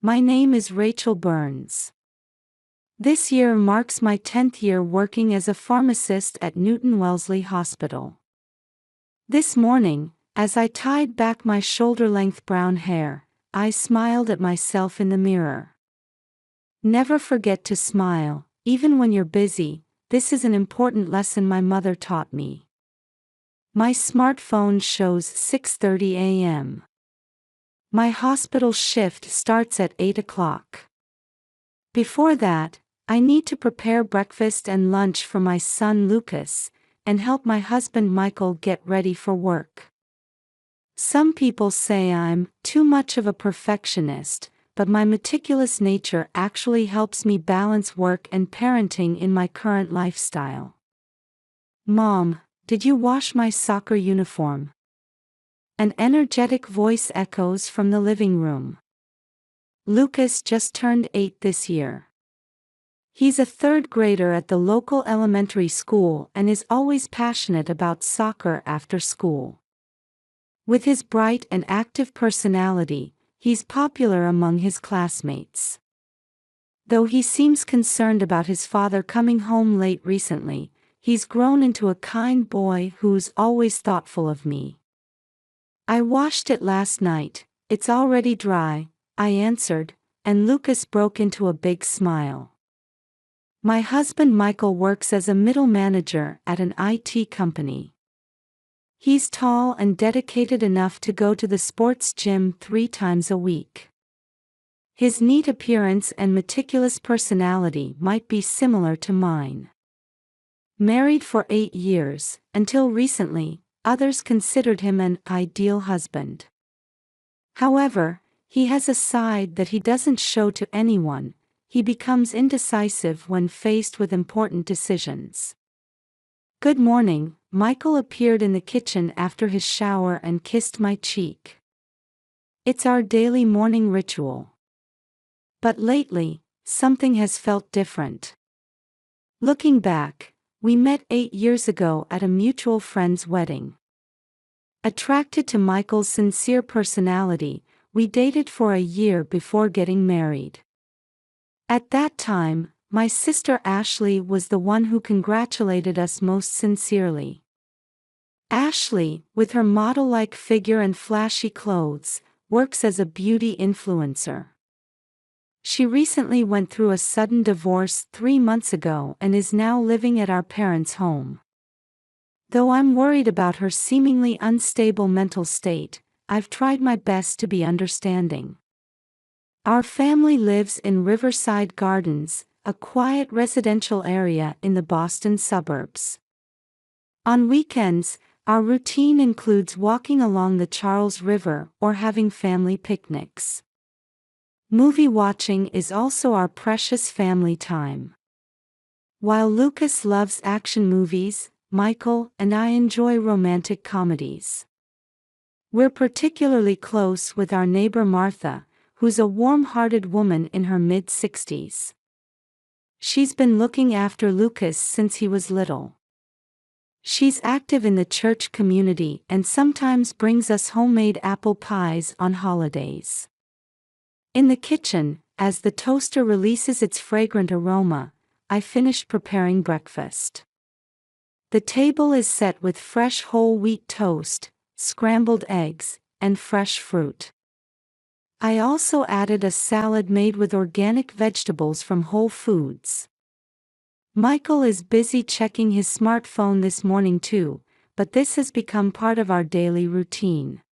My name is Rachel Burns. This year marks my 10th year working as a pharmacist at Newton Wellesley Hospital. This morning, as I tied back my shoulder-length brown hair, I smiled at myself in the mirror. Never forget to smile, even when you're busy. This is an important lesson my mother taught me. My smartphone shows 6:30 a.m. My hospital shift starts at 8 o'clock. Before that, I need to prepare breakfast and lunch for my son Lucas, and help my husband Michael get ready for work. Some people say I'm too much of a perfectionist, but my meticulous nature actually helps me balance work and parenting in my current lifestyle. Mom, did you wash my soccer uniform? An energetic voice echoes from the living room. Lucas just turned 8 this year. He's a third grader at the local elementary school and is always passionate about soccer after school. With his bright and active personality, he's popular among his classmates. Though he seems concerned about his father coming home late recently, he's grown into a kind boy who's always thoughtful of me. I washed it last night, it's already dry, I answered, and Lucas broke into a big smile. My husband Michael works as a middle manager at an IT company. He's tall and dedicated enough to go to the sports gym 3 times a week. His neat appearance and meticulous personality might be similar to mine. Married for 8 years, until recently, others considered him an ideal husband. However, he has a side that he doesn't show to anyone. He becomes indecisive when faced with important decisions. Good morning, Michael appeared in the kitchen after his shower and kissed my cheek. It's our daily morning ritual. But lately, something has felt different. Looking back, we met 8 years ago at a mutual friend's wedding. Attracted to Michael's sincere personality, we dated for a year before getting married. At that time, my sister Ashley was the one who congratulated us most sincerely. Ashley, with her model-like figure and flashy clothes, works as a beauty influencer. She recently went through a sudden divorce 3 months ago and is now living at our parents' home. Though I'm worried about her seemingly unstable mental state, I've tried my best to be understanding. Our family lives in Riverside Gardens, a quiet residential area in the Boston suburbs. On weekends, our routine includes walking along the Charles River or having family picnics. Movie watching is also our precious family time. While Lucas loves action movies, Michael and I enjoy romantic comedies. We're particularly close with our neighbor Martha, who's a warm-hearted woman in her mid-60s. She's been looking after Lucas since he was little. She's active in the church community and sometimes brings us homemade apple pies on holidays. In the kitchen, as the toaster releases its fragrant aroma, I finished preparing breakfast. The table is set with fresh whole wheat toast, scrambled eggs, and fresh fruit. I also added a salad made with organic vegetables from Whole Foods. Michael is busy checking his smartphone this morning too, but this has become part of our daily routine.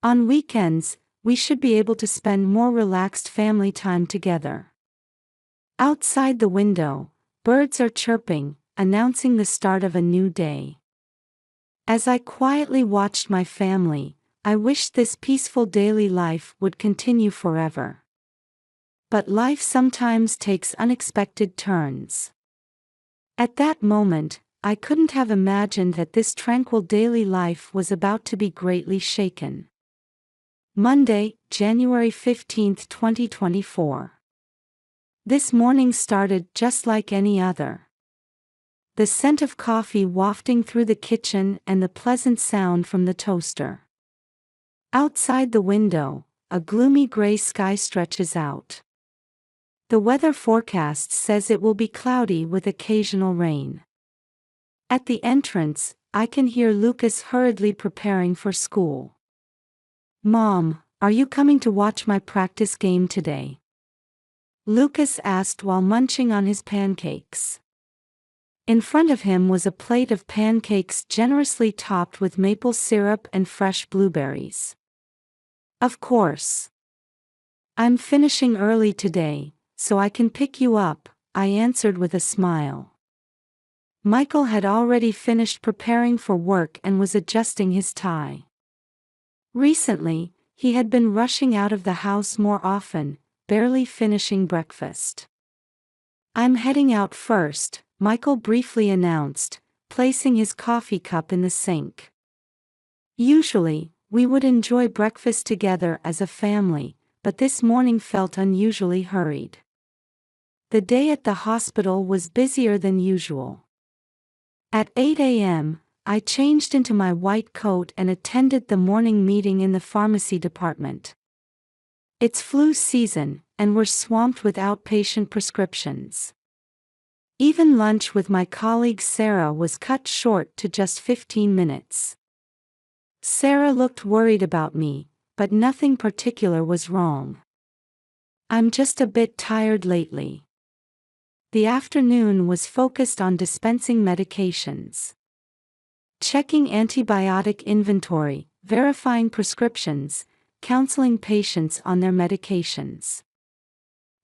On weekends, we should be able to spend more relaxed family time together. Outside the window, birds are chirping, announcing the start of a new day. As I quietly watched my family, I wished this peaceful daily life would continue forever. But life sometimes takes unexpected turns. At that moment, I couldn't have imagined that this tranquil daily life was about to be greatly shaken. Monday, January 15, 2024. This morning started just like any other. The scent of coffee wafting through the kitchen and the pleasant sound from the toaster. Outside the window, a gloomy gray sky stretches out. The weather forecast says it will be cloudy with occasional rain. At the entrance, I can hear Lucas hurriedly preparing for school. "Mom, are you coming to watch my practice game today?" Lucas asked while munching on his pancakes. In front of him was a plate of pancakes generously topped with maple syrup and fresh blueberries. "Of course. I'm finishing early today, so I can pick you up," I answered with a smile. Michael had already finished preparing for work and was adjusting his tie. Recently, he had been rushing out of the house more often, barely finishing breakfast. "I'm heading out first," Michael briefly announced, placing his coffee cup in the sink. Usually, we would enjoy breakfast together as a family, but this morning felt unusually hurried. The day at the hospital was busier than usual. At 8 a.m., I changed into my white coat and attended the morning meeting in the pharmacy department. It's flu season, and we're swamped with outpatient prescriptions. Even lunch with my colleague Sarah was cut short to just 15 minutes. Sarah looked worried about me, but nothing particular was wrong. "I'm just a bit tired lately." The afternoon was focused on dispensing medications. Checking antibiotic inventory, verifying prescriptions, counseling patients on their medications.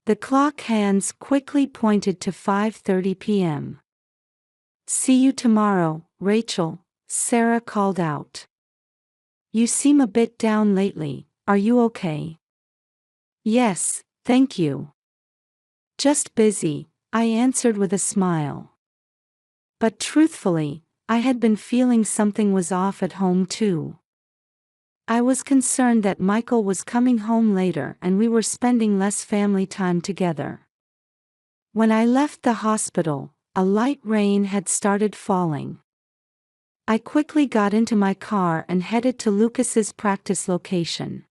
The clock hands quickly pointed to 5:30 p.m. "See you tomorrow, Rachel," Sarah called out. "You seem a bit down lately, are you okay?" "Yes, thank you. Just busy," I answered with a smile. But truthfully, I had been feeling something was off at home too. I was concerned that Michael was coming home later and we were spending less family time together. When I left the hospital, a light rain had started falling. I quickly got into my car and headed to Lucas's practice location.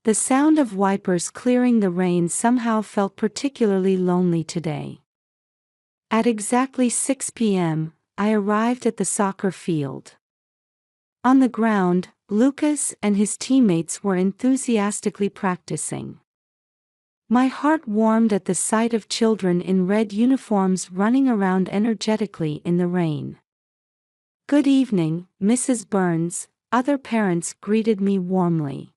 The sound of wipers clearing the rain somehow felt particularly lonely today. At exactly 6 p.m., I arrived at the soccer field. On the ground, Lucas and his teammates were enthusiastically practicing. My heart warmed at the sight of children in red uniforms running around energetically in the rain. "Good evening, Mrs. Burns," other parents greeted me warmly.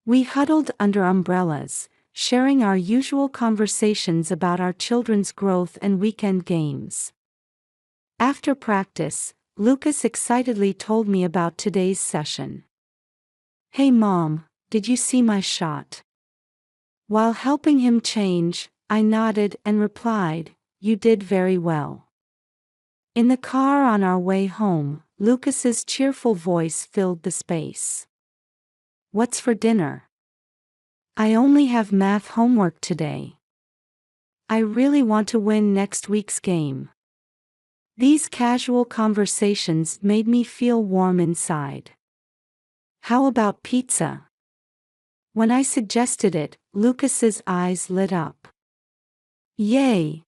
We huddled under umbrellas, sharing our usual conversations about our children's growth and weekend games. After practice, Lucas excitedly told me about today's session. "Hey Mom, did you see my shot?" While helping him change, I nodded and replied, "You did very well." In the car on our way home, Lucas's cheerful voice filled the space. "What's for dinner?" "I only have math homework today. I really want to win next week's game." These casual conversations made me feel warm inside. "How about pizza?" When I suggested it, Lucas's eyes lit up. "Yay!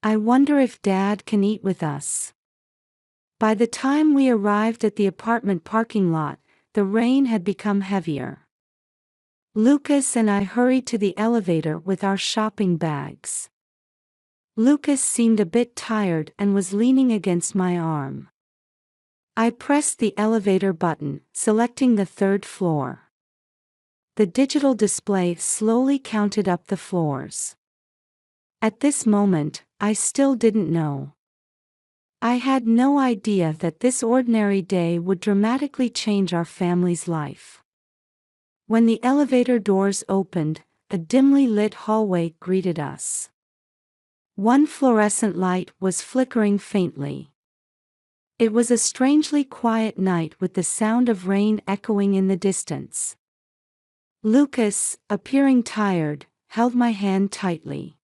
I wonder if Dad can eat with us." By the time we arrived at the apartment parking lot, the rain had become heavier. Lucas and I hurried to the elevator with our shopping bags. Lucas seemed a bit tired and was leaning against my arm. I pressed the elevator button, selecting the third floor. The digital display slowly counted up the floors. At this moment, I still didn't know. I had no idea that this ordinary day would dramatically change our family's life. When the elevator doors opened, a dimly lit hallway greeted us. One fluorescent light was flickering faintly. It was a strangely quiet night with the sound of rain echoing in the distance. Lucas, appearing tired, held my hand tightly.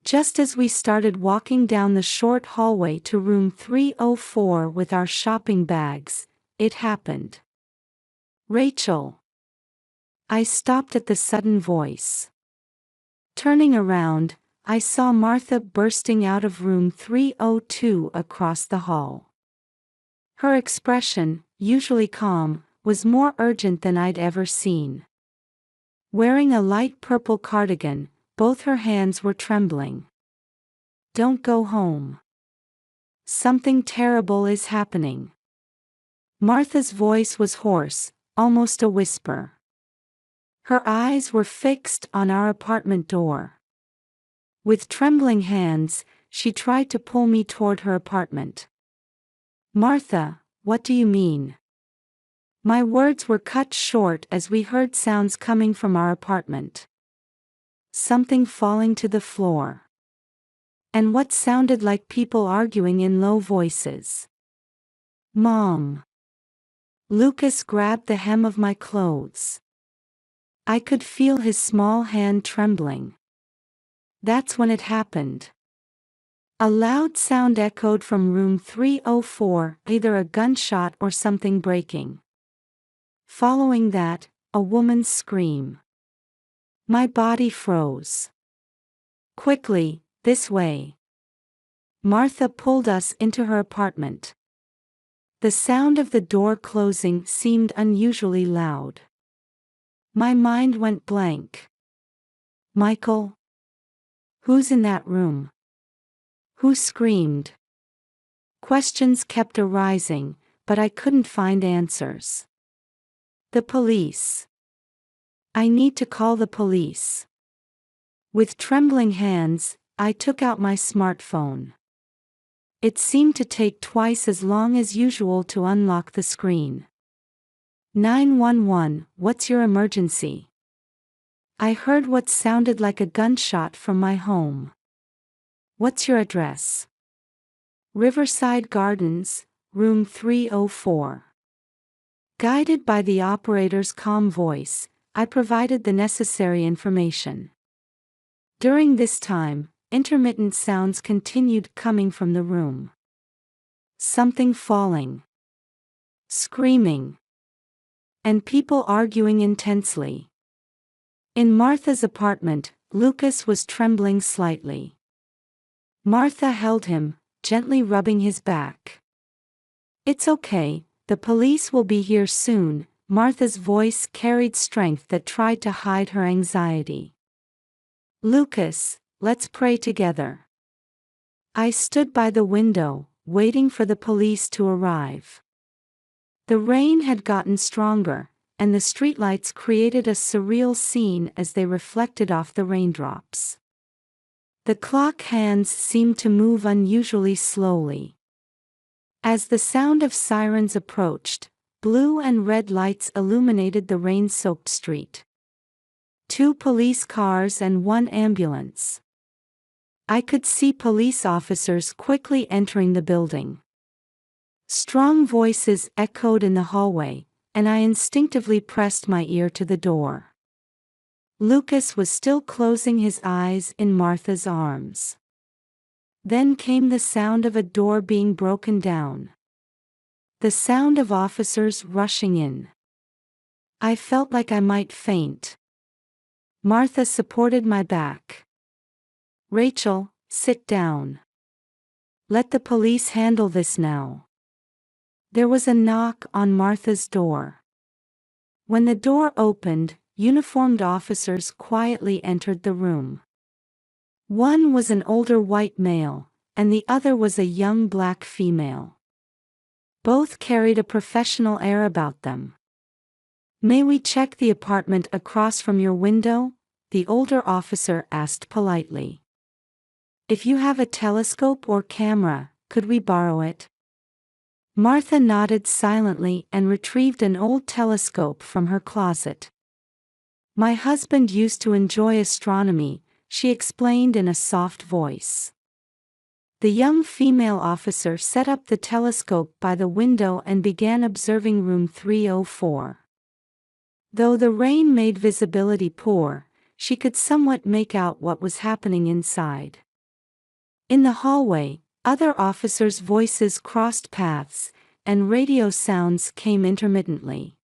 Just as we started walking down the short hallway to room 304 with our shopping bags, it happened. "Rachel." I stopped at the sudden voice. Turning around, I saw Martha bursting out of room 302 across the hall. Her expression, usually calm, was more urgent than I'd ever seen. Wearing a light purple cardigan, both her hands were trembling. "Don't go home. Something terrible is happening." Martha's voice was hoarse, almost a whisper. Her eyes were fixed on our apartment door. With trembling hands, she tried to pull me toward her apartment. "Martha, what do you mean?" My words were cut short as we heard sounds coming from our apartment. Something falling to the floor. And what sounded like people arguing in low voices. "Mom." Lucas grabbed the hem of my clothes. I could feel his small hand trembling. That's when it happened. A loud sound echoed from room 304, either a gunshot or something breaking. Following that, a woman's scream. My body froze. "Quickly, this way." Martha pulled us into her apartment. The sound of the door closing seemed unusually loud. My mind went blank. "Michael? Who's in that room? Who screamed?" Questions kept arising, but I couldn't find answers. "The police. I need to call the police." With trembling hands, I took out my smartphone. It seemed to take twice as long as usual to unlock the screen. 911, what's your emergency?" I heard what sounded like a gunshot from my home. "What's your address?" "Riverside Gardens, room 304. Guided by the operator's calm voice, I provided the necessary information. During this time, intermittent sounds continued coming from the room. Something falling. Screaming. And people arguing intensely. In Martha's apartment, Lucas was trembling slightly. Martha held him, gently rubbing his back. "It's okay, the police will be here soon." Martha's voice carried strength that tried to hide her anxiety. "Lucas, let's pray together." I stood by the window, waiting for the police to arrive. The rain had gotten stronger, and the streetlights created a surreal scene as they reflected off the raindrops. The clock hands seemed to move unusually slowly. As the sound of sirens approached, blue and red lights illuminated the rain-soaked street. 2 police cars and 1 ambulance. I could see police officers quickly entering the building. Strong voices echoed in the hallway, and I instinctively pressed my ear to the door. Lucas was still closing his eyes in Martha's arms. Then came the sound of a door being broken down. The sound of officers rushing in. I felt like I might faint. Martha supported my back. "Rachel, sit down. Let the police handle this now." There was a knock on Martha's door. When the door opened, uniformed officers quietly entered the room. One was an older white male, and the other was a young black female. Both carried a professional air about them. "May we check the apartment across from your window?" the older officer asked politely. "If you have a telescope or camera, could we borrow it?" Martha nodded silently and retrieved an old telescope from her closet. "My husband used to enjoy astronomy," she explained in a soft voice. The young female officer set up the telescope by the window and began observing room 304. Though the rain made visibility poor, she could somewhat make out what was happening inside. In the hallway, other officers' voices crossed paths, and radio sounds came intermittently.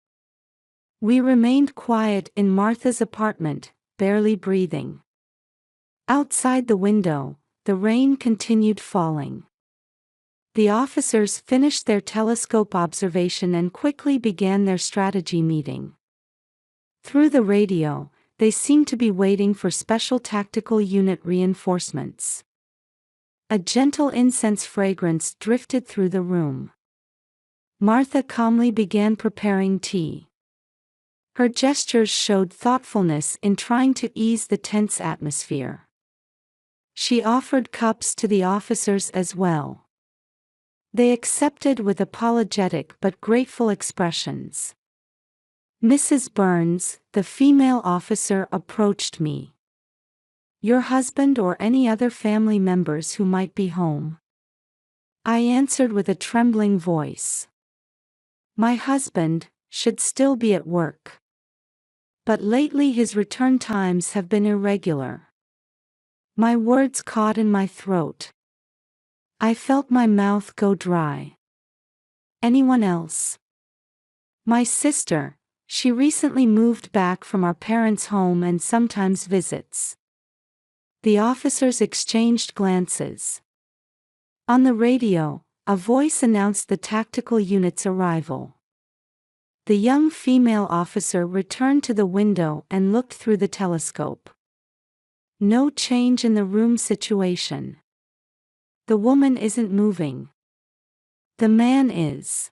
We remained quiet in Martha's apartment, barely breathing. Outside the window, the rain continued falling. The officers finished their telescope observation and quickly began their strategy meeting. Through the radio, they seemed to be waiting for special tactical unit reinforcements. A gentle incense fragrance drifted through the room. Martha calmly began preparing tea. Her gestures showed thoughtfulness in trying to ease the tense atmosphere. She offered cups to the officers as well. They accepted with apologetic but grateful expressions. Mrs. Burns, the female officer, approached me. "Your husband or any other family members who might be home?" I answered with a trembling voice. "My husband should still be at work. But lately his return times have been irregular." My words caught in my throat. I felt my mouth go dry. "Anyone else?" "My sister. She recently moved back from our parents' home and sometimes visits." The officers exchanged glances. On the radio, a voice announced the tactical unit's arrival. The young female officer returned to the window and looked through the telescope. "No change in the room situation. The woman isn't moving. The man is."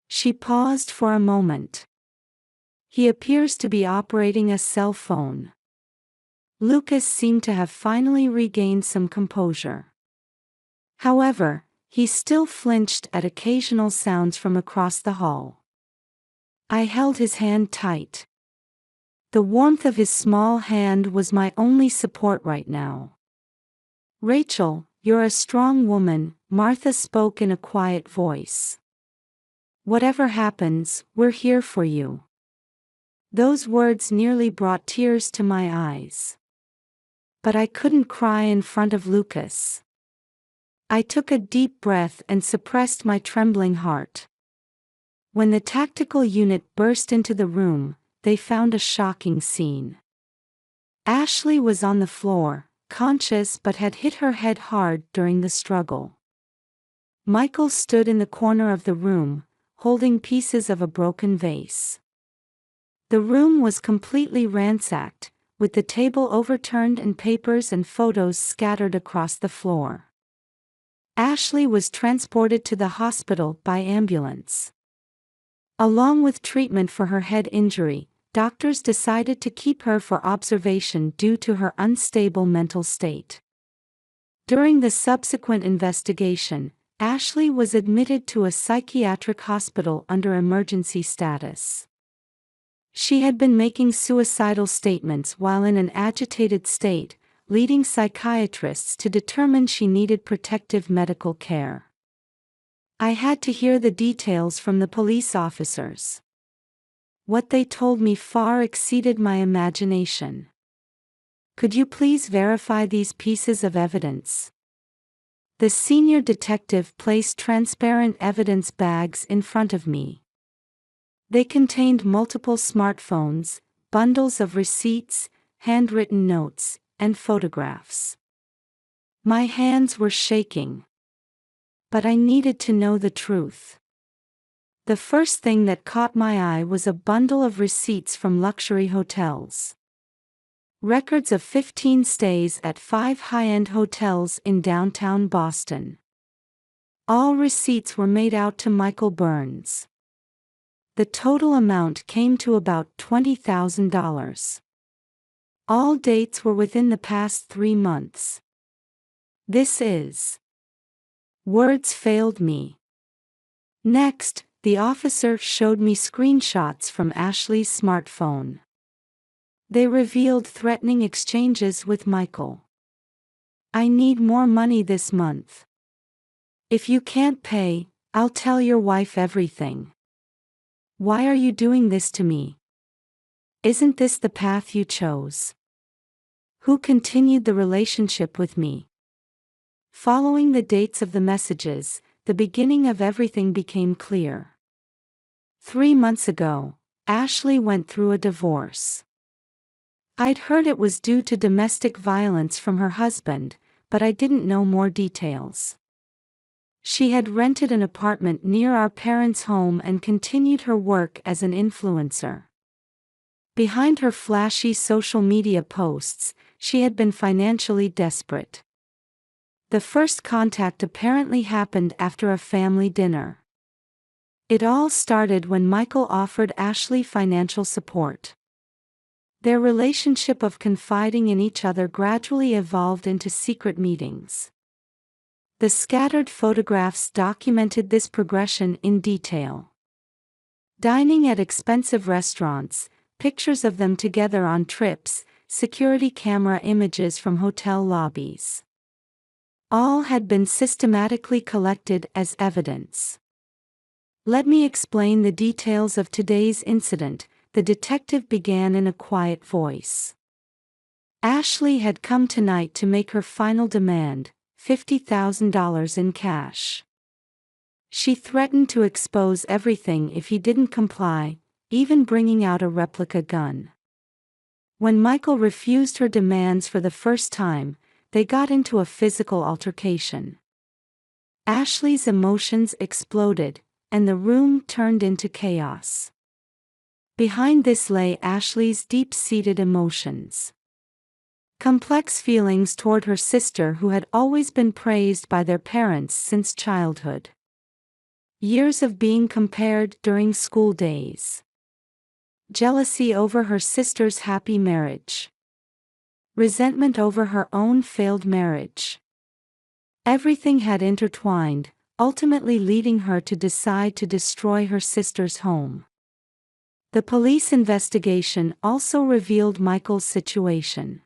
She paused for a moment. "He appears to be operating a cell phone." Lucas seemed to have finally regained some composure. However, he still flinched at occasional sounds from across the hall. I held his hand tight. The warmth of his small hand was my only support right now. "Rachel, you're a strong woman," Martha spoke in a quiet voice. "Whatever happens, we're here for you." Those words nearly brought tears to my eyes. But I couldn't cry in front of Lucas. I took a deep breath and suppressed my trembling heart. When the tactical unit burst into the room, they found a shocking scene. Ashley was on the floor, conscious but had hit her head hard during the struggle. Michael stood in the corner of the room, holding pieces of a broken vase. The room was completely ransacked, with the table overturned and papers and photos scattered across the floor. Ashley was transported to the hospital by ambulance. Along with treatment for her head injury, doctors decided to keep her for observation due to her unstable mental state. During the subsequent investigation, Ashley was admitted to a psychiatric hospital under emergency status. She had been making suicidal statements while in an agitated state, leading psychiatrists to determine she needed protective medical care. I had to hear the details from the police officers. What they told me far exceeded my imagination. "Could you please verify these pieces of evidence?" The senior detective placed transparent evidence bags in front of me. They contained multiple smartphones, bundles of receipts, handwritten notes, and photographs. My hands were shaking. But I needed to know the truth. The first thing that caught my eye was a bundle of receipts from luxury hotels. Records of 15 stays at 5 high-end hotels in downtown Boston. All receipts were made out to Michael Burns. The total amount came to about $20,000. All dates were within the past 3 months. This is... Words failed me. Next, the officer showed me screenshots from Ashley's smartphone. They revealed threatening exchanges with Michael. "I need more money this month. If you can't pay, I'll tell your wife everything. Why are you doing this to me? Isn't this the path you chose? Who continued the relationship with me?" Following the dates of the messages, the beginning of everything became clear. 3 months ago, Ashley went through a divorce. I'd heard it was due to domestic violence from her husband, but I didn't know more details. She had rented an apartment near our parents' home and continued her work as an influencer. Behind her flashy social media posts, she had been financially desperate. The first contact apparently happened after a family dinner. It all started when Michael offered Ashley financial support. Their relationship of confiding in each other gradually evolved into secret meetings. The scattered photographs documented this progression in detail. Dining at expensive restaurants, pictures of them together on trips, security camera images from hotel lobbies. All had been systematically collected as evidence. "Let me explain the details of today's incident," the detective began in a quiet voice. Ashley had come tonight to make her final demand, $50,000 in cash. She threatened to expose everything if he didn't comply, even bringing out a replica gun. When Michael refused her demands for the first time, they got into a physical altercation. Ashley's emotions exploded, and the room turned into chaos. Behind this lay Ashley's deep-seated emotions. Complex feelings toward her sister who had always been praised by their parents since childhood. Years of being compared during school days. Jealousy over her sister's happy marriage. Resentment over her own failed marriage. Everything had intertwined, ultimately leading her to decide to destroy her sister's home. The police investigation also revealed Michael's situation.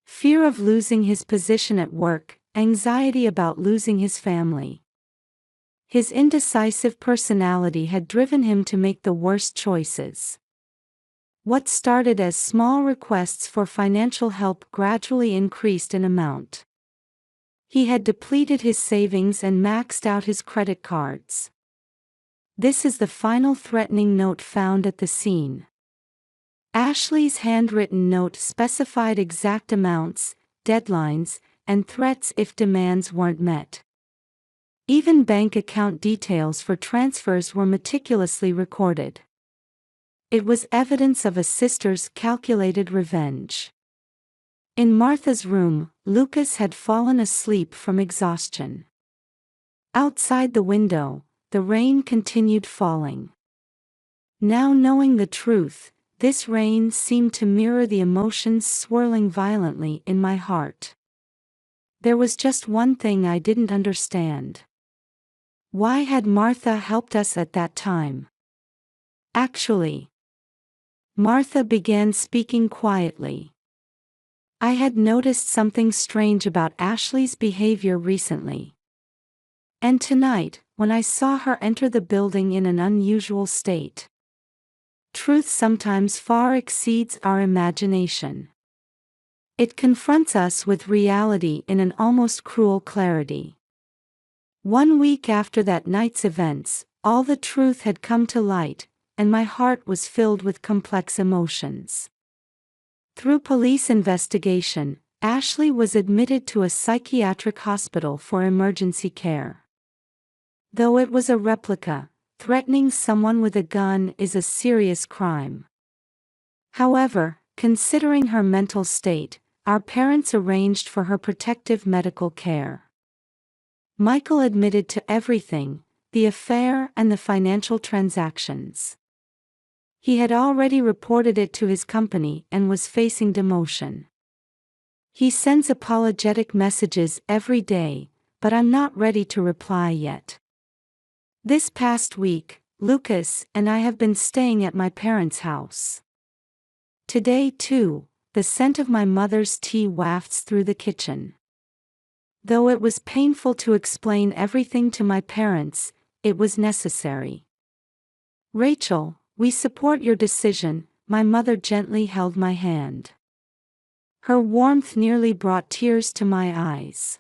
Fear of losing his position at work, anxiety about losing his family. His indecisive personality had driven him to make the worst choices. What started as small requests for financial help gradually increased in amount. He had depleted his savings and maxed out his credit cards. This is the final threatening note found at the scene. Ashley's handwritten note specified exact amounts, deadlines, and threats if demands weren't met. Even bank account details for transfers were meticulously recorded. It was evidence of a sister's calculated revenge. In Martha's room, Lucas had fallen asleep from exhaustion. Outside the window, the rain continued falling. Now knowing the truth, this rain seemed to mirror the emotions swirling violently in my heart. There was just one thing I didn't understand. Why had Martha helped us at that time? Actually, Martha began speaking quietly. I had noticed something strange about Ashley's behavior recently. And tonight, when I saw her enter the building in an unusual state. Truth sometimes far exceeds our imagination. It confronts us with reality in an almost cruel clarity. 1 week after that night's events, all the truth had come to light, and my heart was filled with complex emotions. Through police investigation, Ashley was admitted to a psychiatric hospital for emergency care. Though it was a replica, threatening someone with a gun is a serious crime. However, considering her mental state, our parents arranged for her protective medical care. Michael admitted to everything, the affair and the financial transactions. He had already reported it to his company and was facing demotion. He sends apologetic messages every day, but I'm not ready to reply yet. This past week, Lucas and I have been staying at my parents' house. Today too, the scent of my mother's tea wafts through the kitchen. Though it was painful to explain everything to my parents, it was necessary. "Rachel, we support your decision," my mother gently held my hand. Her warmth nearly brought tears to my eyes.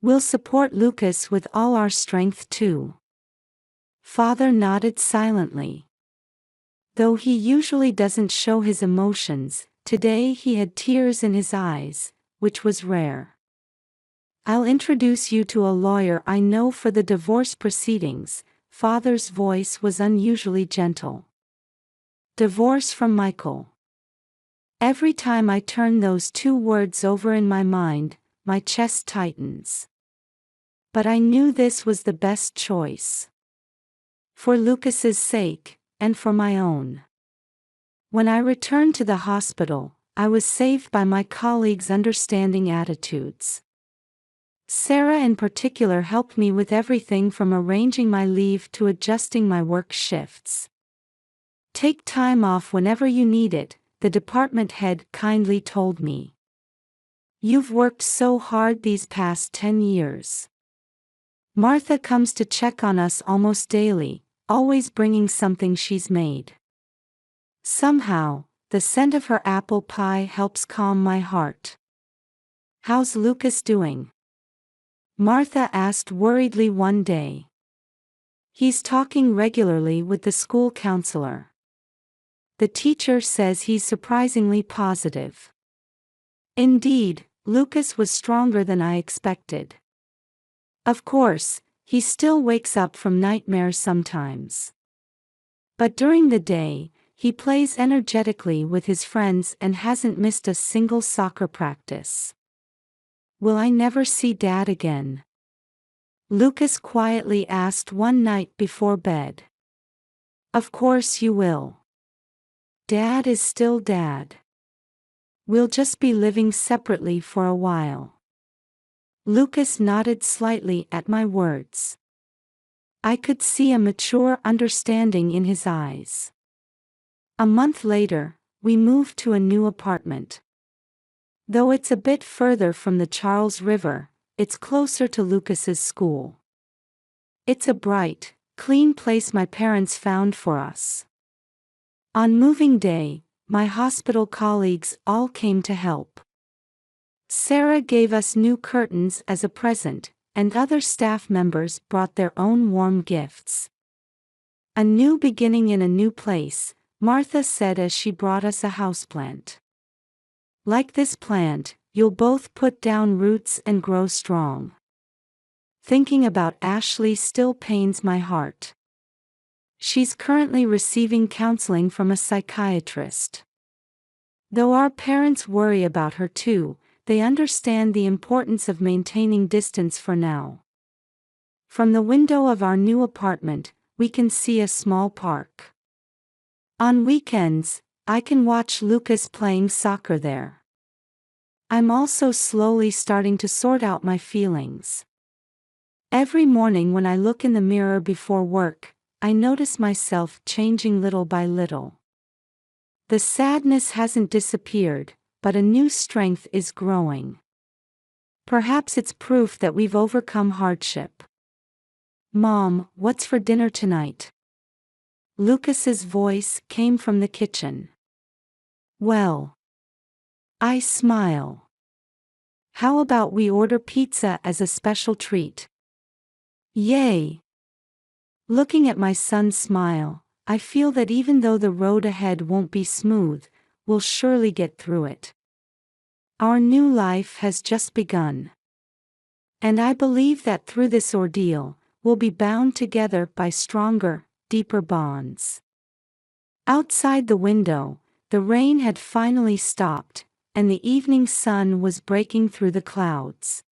"We'll support Lucas with all our strength too." Father nodded silently. Though he usually doesn't show his emotions, today he had tears in his eyes, which was rare. "I'll introduce you to a lawyer I know for the divorce proceedings." Father's voice was unusually gentle. Divorce from Michael. Every time I turn those two words over in my mind, my chest tightens. But I knew this was the best choice. For Lucas's sake, and for my own. When I returned to the hospital, I was saved by my colleagues' understanding attitudes. Sarah in particular helped me with everything from arranging my leave to adjusting my work shifts. "Take time off whenever you need it," the department head kindly told me. "You've worked so hard these past 10 years. Martha comes to check on us almost daily, always bringing something she's made. Somehow, the scent of her apple pie helps calm my heart." "How's Lucas doing?" Martha asked worriedly one day. "He's talking regularly with the school counselor. The teacher says he's surprisingly positive." Indeed, Lucas was stronger than I expected. Of course, he still wakes up from nightmares sometimes. But during the day, he plays energetically with his friends and hasn't missed a single soccer practice. "Will I never see Dad again?" Lucas quietly asked one night before bed. "Of course you will. Dad is still Dad. We'll just be living separately for a while." Lucas nodded slightly at my words. I could see a mature understanding in his eyes. A month later, we moved to a new apartment. Though it's a bit further from the Charles River, it's closer to Lucas's school. It's a bright, clean place my parents found for us. On moving day, my hospital colleagues all came to help. Sarah gave us new curtains as a present, and other staff members brought their own warm gifts. "A new beginning in a new place," Martha said as she brought us a houseplant. "Like this plant, you'll both put down roots and grow strong." Thinking about Ashley still pains my heart. She's currently receiving counseling from a psychiatrist. Though our parents worry about her too, they understand the importance of maintaining distance for now. From the window of our new apartment, we can see a small park. On weekends, I can watch Lucas playing soccer there. I'm also slowly starting to sort out my feelings. Every morning when I look in the mirror before work, I notice myself changing little by little. The sadness hasn't disappeared, but a new strength is growing. Perhaps it's proof that we've overcome hardship. "Mom, what's for dinner tonight?" Lucas's voice came from the kitchen. "Well," I smile. "How about we order pizza as a special treat?" Yay! Looking at my son's smile, I feel that even though the road ahead won't be smooth, we'll surely get through it. Our new life has just begun. And I believe that through this ordeal, we'll be bound together by stronger, deeper bonds. Outside the window, the rain had finally stopped, and the evening sun was breaking through the clouds.